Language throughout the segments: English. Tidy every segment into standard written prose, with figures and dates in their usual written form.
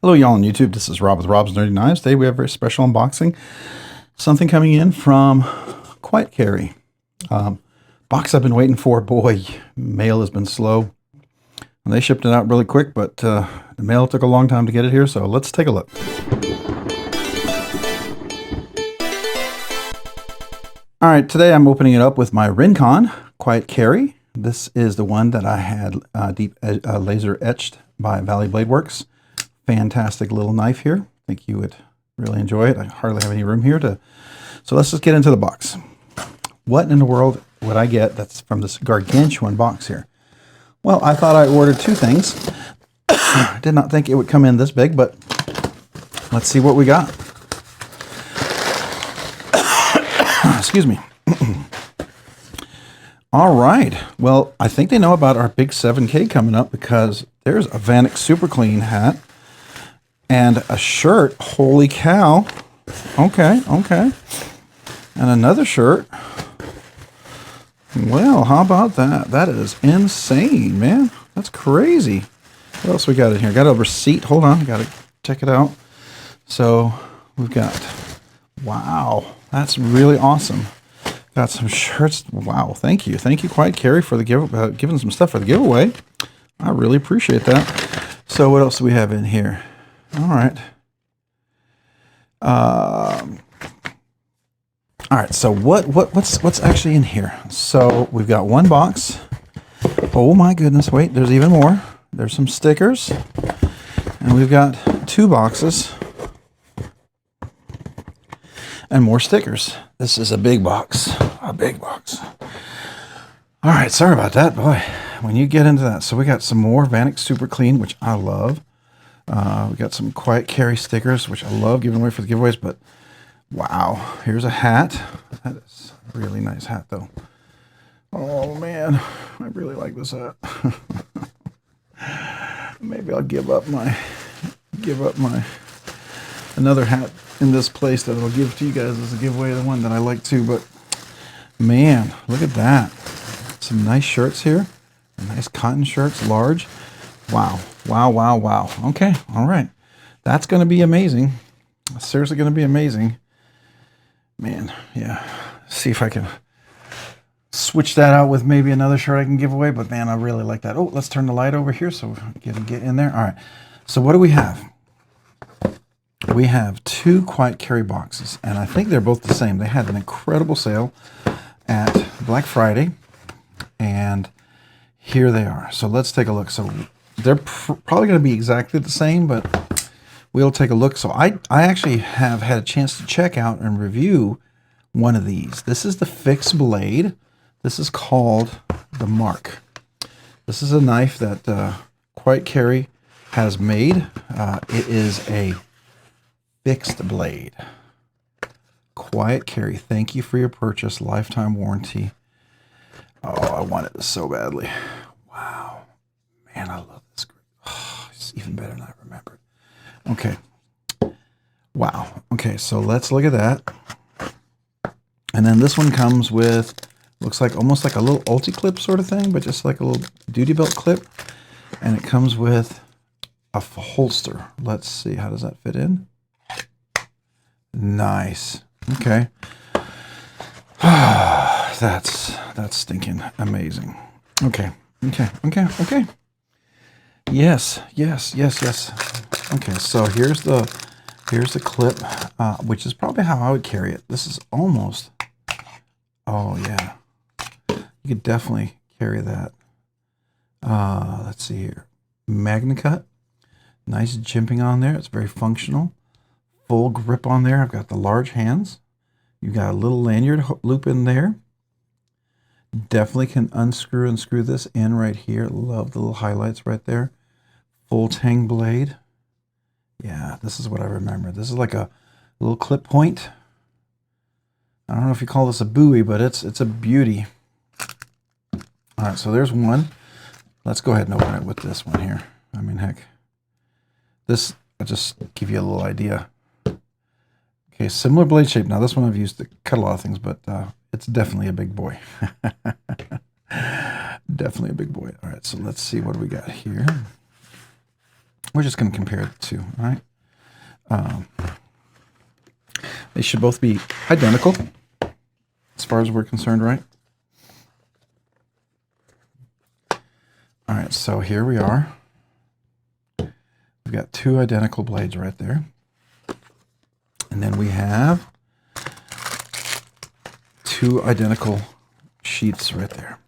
Hello y'all on YouTube, this is Rob with Rob's Nerdy Knives. Today we have a very special unboxing. Something coming in from Quiet Carry. Box I've been waiting for. Boy, mail has been slow. And they shipped it out really quick, but the mail took a long time to get it here, so let's take a look. Alright, today I'm opening it up with my Rincon Quiet Carry. This is the one that I had deep laser etched by Valley Blade Works. Fantastic little knife here. I think you would really enjoy it. I hardly have any room here to... So let's just get into the box. What in the world would I get that's from this gargantuan box here? Well, I thought I ordered two things. I did not think it would come in this big, but let's see what we got. Excuse me. All right. Well, I think they know about our big 7K coming up because there's a Vanek Super Clean hat and a shirt. Holy cow. Okay, okay. And another shirt. Well, how about that? That is insane, man. That's crazy. What else we got in here? Got a receipt. Hold on. Got to check it out. So we've got, wow, that's really awesome. Got some shirts. Wow, thank you. Thank you, Quiet Carry, for the giving some stuff for the giveaway. I really appreciate that. So what else do we have in here? All right. All right, so what's actually in here? So we've got one box. Oh my goodness, wait, there's even more. There's some stickers. And we've got two boxes. And more stickers. This is a big box. A big box. All right, sorry about that, boy. When you get into that, so we got some more Vanek Super Clean, which I love. We got some Quiet Carry stickers, which I love giving away for the giveaways. But wow, here's a hat. That is a really nice hat, though. Oh man, I really like this hat. Maybe I'll give up my another hat in this place that I'll give to you guys as a giveaway, the one that I like too. But man, look at that. Some nice shirts here. Nice cotton shirts, large. Wow, wow, wow, wow. Okay, all right. That's going to be amazing. Seriously going to be amazing. Man, yeah. See if I can switch that out with maybe another shirt I can give away. But man, I really like that. Oh, let's turn the light over here so we can get in there. All right. So what do we have? We have two Quiet Carry boxes, and I think they're both the same. They had an incredible sale at Black Friday, and here they are. So let's take a look. So they're probably going to be exactly the same, but we'll take a look. So I actually have had a chance to check out and review one of these. This is the fixed blade. This is called the Marq. This is a knife that Quiet Carry has made. It is a fixed blade. Quiet Carry, thank you for your purchase. Lifetime warranty. Oh, I wanted this so badly. Wow. Man, I love this. Oh, it's even better than I remembered. Okay. Wow. Okay, so let's look at that. And then this one comes with, looks like almost like a little ulti clip sort of thing, but just like a little duty belt clip. And it comes with a holster. Let's see, how does that fit in? Nice. Okay. That's stinking amazing. Okay. Okay. Okay. Okay. Yes. Yes. Yes. Yes. Okay. So here's the clip, which is probably how I would carry it. This is almost. Oh yeah. You could definitely carry that. Let's see here. MagnaCut. Nice jimping on there. It's very functional. Full grip on there. I've got the large hands. You've got a little lanyard loop in there. Definitely can unscrew and screw this in right here. Love the little highlights right there. Full tang blade. Yeah, this is what I remember. This is like a little clip point. I don't know if you call this a buoy, but it's a beauty. All right, so there's one. Let's go ahead and open it with this one here. I mean, heck. This, I'll just give you a little idea. Okay, similar blade shape. Now this one I've used to cut a lot of things, but it's definitely a big boy. Definitely a big boy. All right, so let's see what we got here. We're just going to compare the two, all right? They should both be identical as far as we're concerned, right? All right, so here we are. We've got two identical blades right there. And then we have two identical sheaths right there.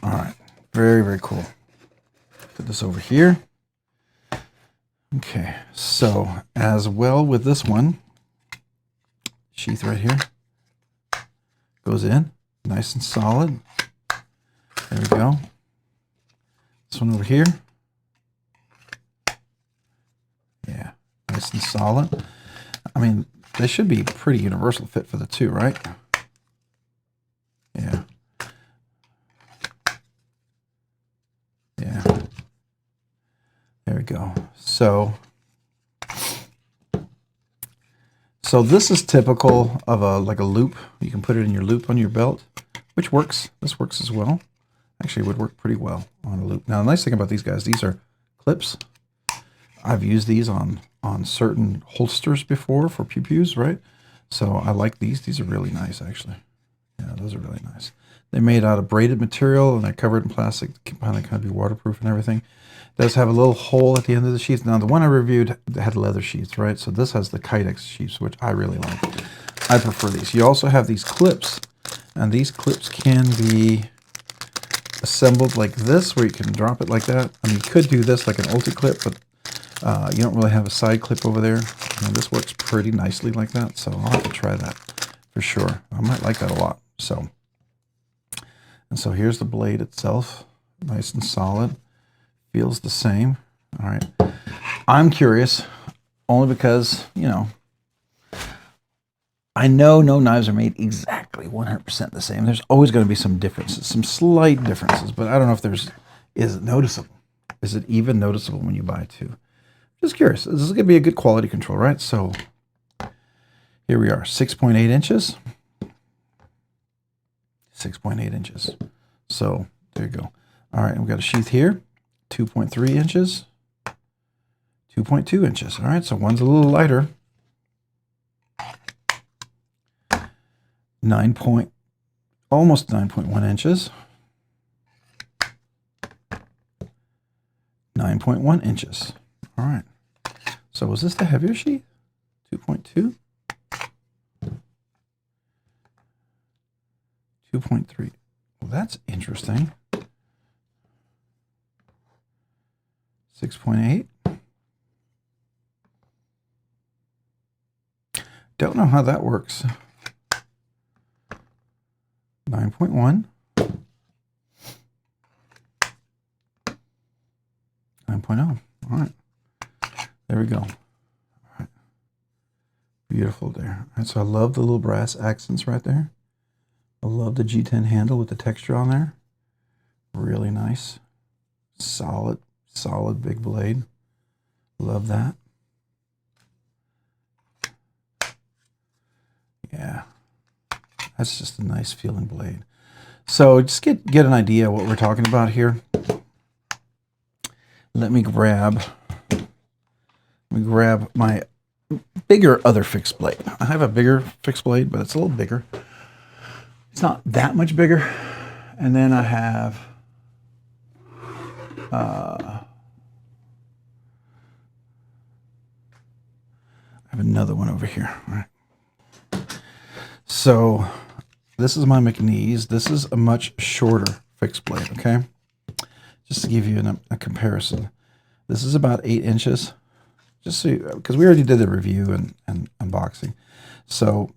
All right, very, very cool. Put this over here. Okay, so as well with this one, sheath right here goes in, nice and solid. There we go. This one over here. Yeah, nice and solid. I mean, they should be pretty universal fit for the two, right? Yeah. Yeah. There we go. So this is typical of like a loop. You can put it in your loop on your belt, which works. This works as well. Actually, it would work pretty well on a loop. Now, the nice thing about these guys, these are clips. I've used these on certain holsters before for pew-pews, right? So I like these. These are really nice, actually. Yeah, those are really nice. They're made out of braided material, and they're covered in plastic to kind of be waterproof and everything. It does have a little hole at the end of the sheath. Now, the one I reviewed had leather sheaths, right? So this has the Kydex sheaths, which I really like. I prefer these. You also have these clips, and these clips can be assembled like this, where you can drop it like that. I mean, you could do this like an ulti clip, but you don't really have a side clip over there. And this works pretty nicely like that, so I'll have to try that for sure. I might like that a lot. And so here's the blade itself, nice and solid. Feels the same. All right. I'm curious, only because, you know, I know no knives are made exactly 100% the same. There's always going to be some differences, some slight differences, but I don't know if is it noticeable? Is it even noticeable when you buy two? Just curious. This is going to be a good quality control, right? So here we are, 6.8 inches. 6.8 inches. So there you go. All right, we've got a sheath here, 2.3 inches, 2.2 inches. All right, so one's a little lighter. almost 9.1 inches. 9.1 inches. All right. So was this the heavier sheath? 2.2? 2.3. Well, that's interesting. 6.8. Don't know how that works. 9.1. 9.0. All right. There we go. All right. Beautiful there. All right, so I love the little brass accents right there. I love the G10 handle with the texture on there. Really nice. Solid big blade. Love that. Yeah. That's just a nice feeling blade. So just get an idea of what we're talking about here. Let me grab my bigger other fixed blade. I have a bigger fixed blade, but it's a little bigger. It's not that much bigger. And then I have another one over here. All right. So this is my McNeese. This is a much shorter fixed blade, okay? Just to give you a comparison. This is about 8 inches. Just so because we already did the review and unboxing. So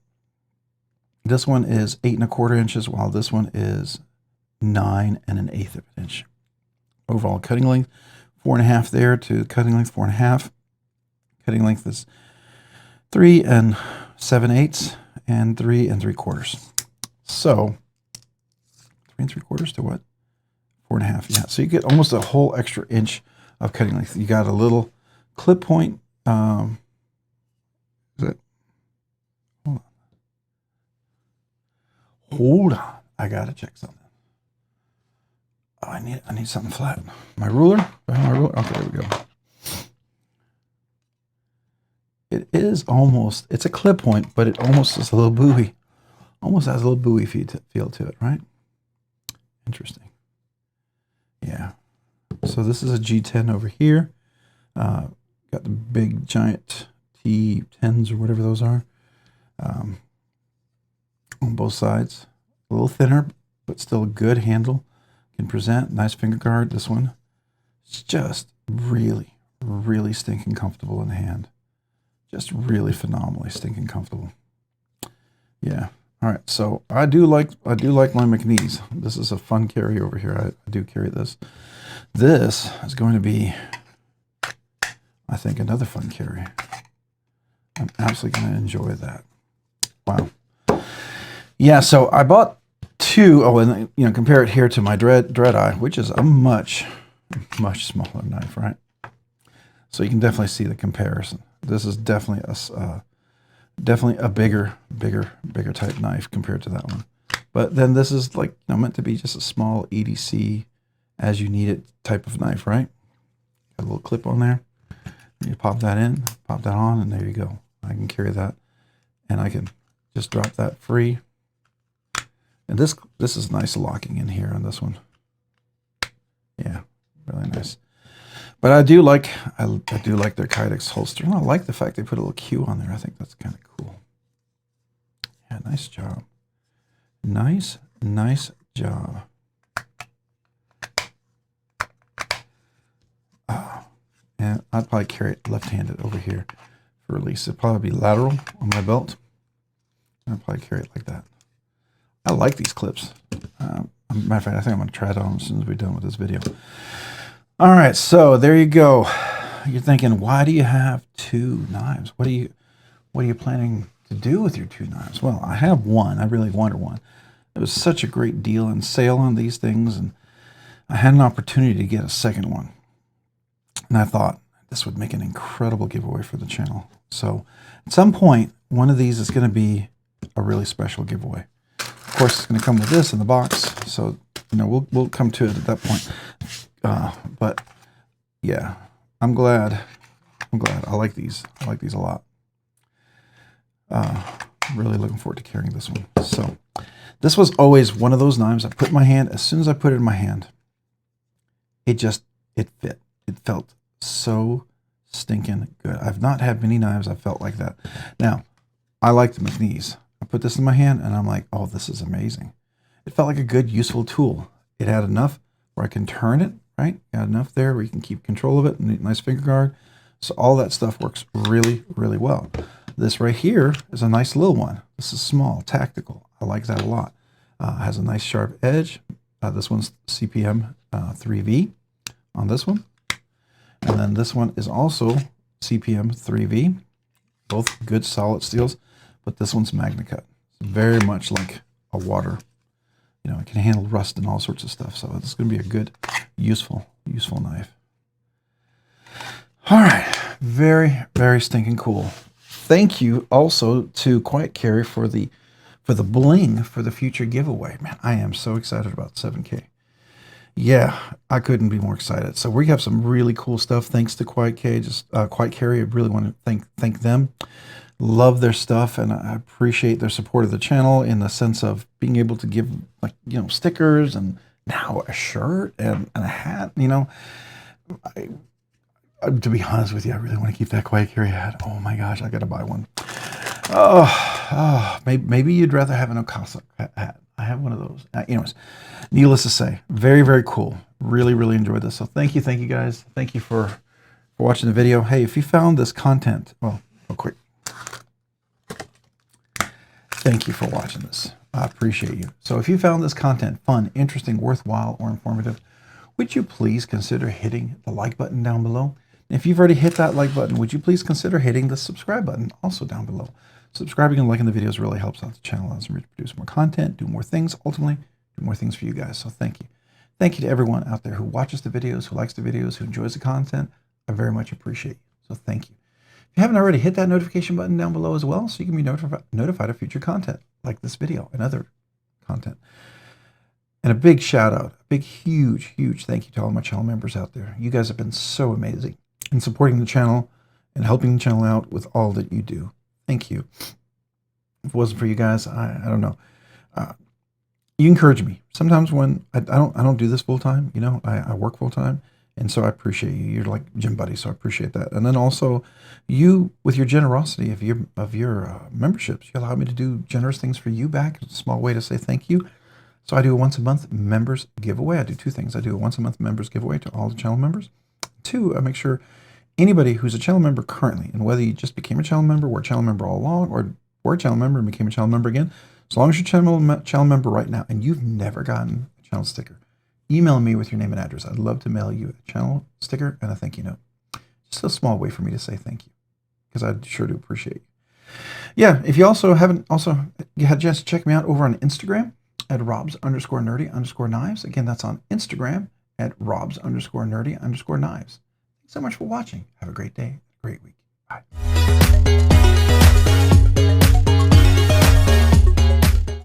this one is 8 1/4 inches, while this one is 9 1/8 of an inch. Overall cutting length, 4.5 there to cutting length 4.5. Cutting length is 3 7/8 and 3 3/4. So 3 3/4 to what? 4.5. Yeah. So you get almost a whole extra inch of cutting length. You got a little clip point. Is it? Hold on. I gotta check something. Oh, I need something flat. My ruler? My ruler? Okay, there we go. is almost, it's a clip point, but it almost is a little buoy. Almost has a little buoy feel to it, right? Interesting. Yeah. So this is a G10 over here. Got the big giant T10s or whatever those are on both sides. A little thinner, but still a good handle. Can present. Nice finger guard. This one. It's just really, really stinking comfortable in the hand. Just really phenomenally stinking comfortable. Yeah. All right. So I do like my McNees. This is a fun carry over here. I do carry this. This is going to be, I think, another fun carry. I'm absolutely going to enjoy that. Wow. Yeah. So I bought two. Oh, and you know, compare it here to my Dread Eye, which is a much smaller knife, right? So you can definitely see the comparison. This is definitely a bigger type knife compared to that one. But then this is like, you know, meant to be just a small EDC as you need it type of knife, right? Got a little clip on there. You pop that in, pop that on, and there you go. I can carry that, and I can just drop that free. And this is nice locking in here on this one. Yeah, really nice. But I do like their Kydex holster. And I like the fact they put a little Q on there. I think that's kind of cool. Yeah, nice job. Nice job. And I'd probably carry it left-handed over here for release. It'd probably be lateral on my belt. I'd probably carry it like that. I like these clips. Matter of fact, I think I'm going to try it on as soon as we're done with this video. All right, so there you go. You're thinking, why do you have two knives? What are you planning to do with your two knives? Well, I have one. I really wanted one. It was such a great deal and sale on these things, and I had an opportunity to get a second one. And I thought this would make an incredible giveaway for the channel. So at some point, one of these is going to be a really special giveaway. Of course, it's going to come with this in the box, so you know we'll come to it at that point. But yeah, I'm glad. I like these. I like these a lot. Really looking forward to carrying this one. So this was always one of those knives I put in my hand. As soon as I put it in my hand, it fit. It felt so stinking good. I've not had many knives I felt like that. Now, I like the McNees. I put this in my hand and I'm like, oh, this is amazing. It felt like a good, useful tool. It had enough where I can turn it, right? Got enough there where you can keep control of it. Nice finger guard. So all that stuff works really, really well. This right here is a nice little one. This is small, tactical. I like that a lot. Has a nice sharp edge. This one's CPM 3V on this one. And then this one is also CPM 3V. Both good solid steels, but this one's MagnaCut. It's very much like a water. You know, it can handle rust and all sorts of stuff. So it's going to be a good, useful knife. All right. Very, very stinking cool. Thank you also to Quiet Carry for the bling for the future giveaway. Man, I am so excited about 7K. Yeah, I couldn't be more excited. So we have some really cool stuff. Thanks to Quiet Carry. I really want to thank them. Love their stuff, and I appreciate their support of the channel in the sense of being able to give, like, you know, stickers and now a shirt and a hat. You know, to be honest with you, I really want to keep that Quiet Carry hat. Oh my gosh, I got to buy one. Maybe you'd rather have an Okasa hat. I have one of those. Anyways, needless to say, very, very cool. Really, really enjoyed this. So thank you guys. Thank you for watching the video. Hey, if you found this content, well, real quick, thank you for watching this. I appreciate you. So if you found this content fun, interesting, worthwhile, or informative, would you please consider hitting the like button down below? And if you've already hit that like button, would you please consider hitting the subscribe button also down below? Subscribing and liking the videos really helps out the channel as we produce more content, do more things, ultimately do more things for you guys. So thank you. Thank you to everyone out there who watches the videos, who likes the videos, who enjoys the content. I very much appreciate you. So thank you. If you haven't already, hit that notification button down below as well so you can be notified of future content like this video and other content. And a big shout out, a big, huge thank you to all my channel members out there. You guys have been so amazing in supporting the channel and helping the channel out with all that you do. Thank you. If it wasn't for you guys, I don't know. You encourage me sometimes when I don't do this full time. You know, I work full time, and so I appreciate you. You're like gym buddies, so I appreciate that. And then also, you with your generosity of your memberships, you allow me to do generous things for you back. It's a small way to say thank you. So I do a once a month members giveaway. I do two things. I do a once a month members giveaway to all the channel members. Two, I make sure anybody who's a channel member currently, and whether you just became a channel member, were a channel member all along, or were a channel member and became a channel member again, as long as you're channel member right now and you've never gotten a channel sticker, email me with your name and address. I'd love to mail you a channel sticker and a thank you note. Just a small way for me to say thank you, because I sure do appreciate you. Yeah, if you also haven't you had a chance to check me out over on Instagram at Robs_nerdy_knives. Again, that's on Instagram at Robs_nerdy_knives. Thanks so much for watching. Have a great day, great week.